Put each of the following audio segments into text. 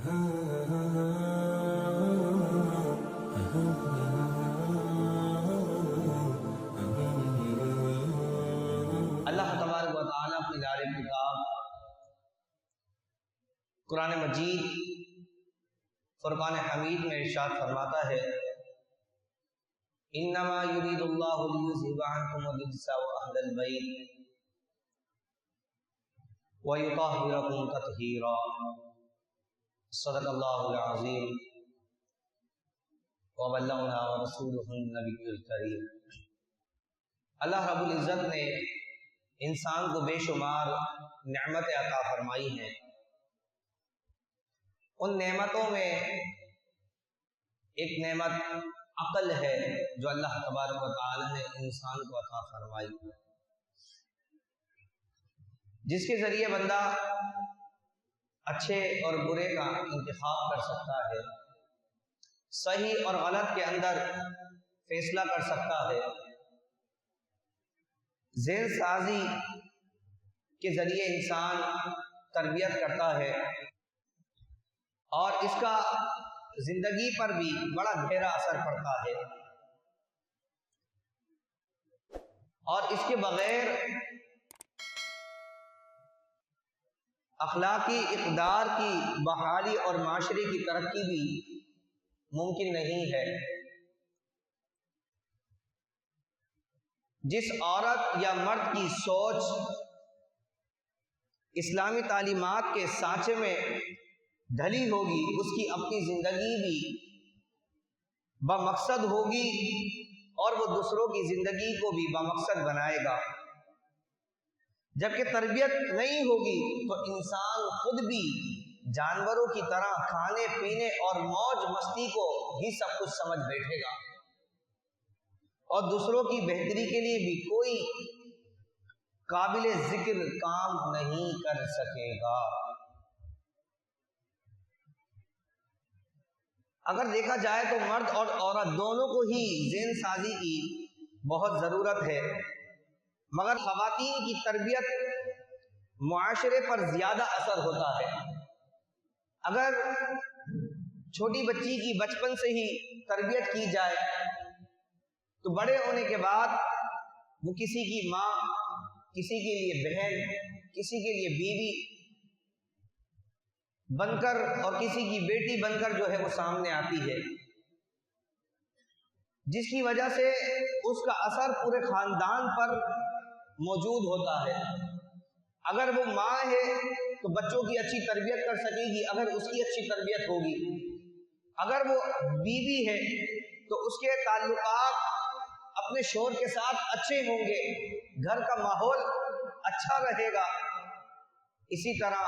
اللہ تبارک و تعالی اپنی دار کتاب قرآن مجید فرقان حمید میں ارشاد فرماتا ہے انما یرید اللہ لیذھب عنکم الرجس واہل البیت ویطہرکم تطہیرا صدق اللہ العظیم وبلغنا ورسولہ النبی الکریم۔ اللہ رب العزت نے انسان کو بے شمار نعمتیں عطا فرمائی ہیں۔ ان نعمتوں میں ایک نعمت عقل ہے جو اللہ تبارک و تعالی نے انسان کو عطا فرمائی، جس کے ذریعے بندہ اچھے اور برے کا انتخاب کر سکتا ہے، صحیح اور غلط کے اندر فیصلہ کر سکتا ہے، ذہن سازی کے ذریعے انسان تربیت کرتا ہے، اور اس کا زندگی پر بھی بڑا گہرا اثر پڑتا ہے، اور اس کے بغیر اخلاقی اقدار کی بحالی اور معاشرے کی ترقی بھی ممکن نہیں ہے۔ جس عورت یا مرد کی سوچ اسلامی تعلیمات کے سانچے میں ڈھلی ہوگی، اس کی اپنی زندگی بھی بمقصد ہوگی اور وہ دوسروں کی زندگی کو بھی بمقصد بنائے گا۔ جبکہ تربیت نہیں ہوگی تو انسان خود بھی جانوروں کی طرح کھانے پینے اور موج مستی کو ہی سب کچھ سمجھ بیٹھے گا، اور دوسروں کی بہتری کے لیے بھی کوئی قابل ذکر کام نہیں کر سکے گا۔ اگر دیکھا جائے تو مرد اور عورت دونوں کو ہی ذہن سازی کی بہت ضرورت ہے، مگر خواتین کی تربیت معاشرے پر زیادہ اثر ہوتا ہے۔ اگر چھوٹی بچی کی بچپن سے ہی تربیت کی جائے تو بڑے ہونے کے بعد وہ کسی کی ماں، کسی کے لیے بہن، کسی کے لیے بیوی بن کر اور کسی کی بیٹی بن کر جو ہے وہ سامنے آتی ہے، جس کی وجہ سے اس کا اثر پورے خاندان پر موجود ہوتا ہے۔ اگر وہ ماں ہے تو بچوں کی اچھی تربیت کر سکے گی اگر اس کی اچھی تربیت ہوگی، اگر وہ بیوی ہے تو اس کے تعلقات اپنے شوہر کے ساتھ اچھے ہوں گے، گھر کا ماحول اچھا رہے گا۔ اسی طرح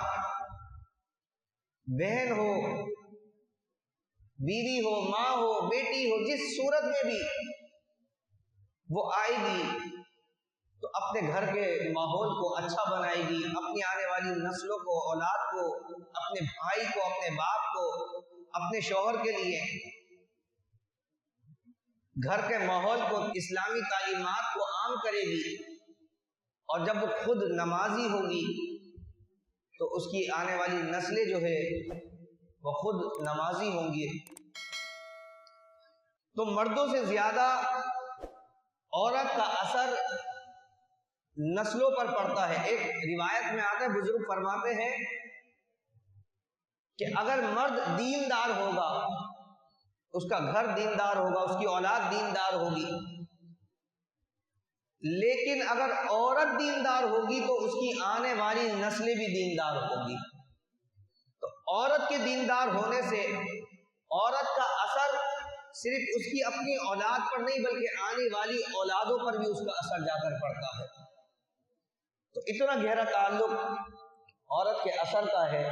بہن ہو، بیوی ہو، ماں ہو، بیٹی ہو، جس صورت میں بھی وہ آئے گی تو اپنے گھر کے ماحول کو اچھا بنائے گی، اپنی آنے والی نسلوں کو، اولاد کو، اپنے بھائی کو، اپنے باپ کو، اپنے شوہر کے لیے گھر کے ماحول کو، اسلامی تعلیمات کو عام کرے گی، اور جب وہ خود نمازی ہوگی تو اس کی آنے والی نسلیں جو ہے وہ خود نمازی ہوں گی۔ تو مردوں سے زیادہ عورت کا اثر نسلوں پر پڑتا ہے۔ ایک روایت میں آتا ہے، بزرگ فرماتے ہیں کہ اگر مرد دیندار ہوگا، اس کا گھر دیندار ہوگا، اس کی اولاد دیندار ہوگی، لیکن اگر عورت دیندار ہوگی تو اس کی آنے والی نسلیں بھی دیندار ہوگی۔ تو عورت کے دیندار ہونے سے عورت کا اثر صرف اس کی اپنی اولاد پر نہیں بلکہ آنے والی اولادوں پر بھی اس کا اثر جا کر پڑتا ہے۔ تو اتنا گہرا تعلق عورت کے اثر کا ہے۔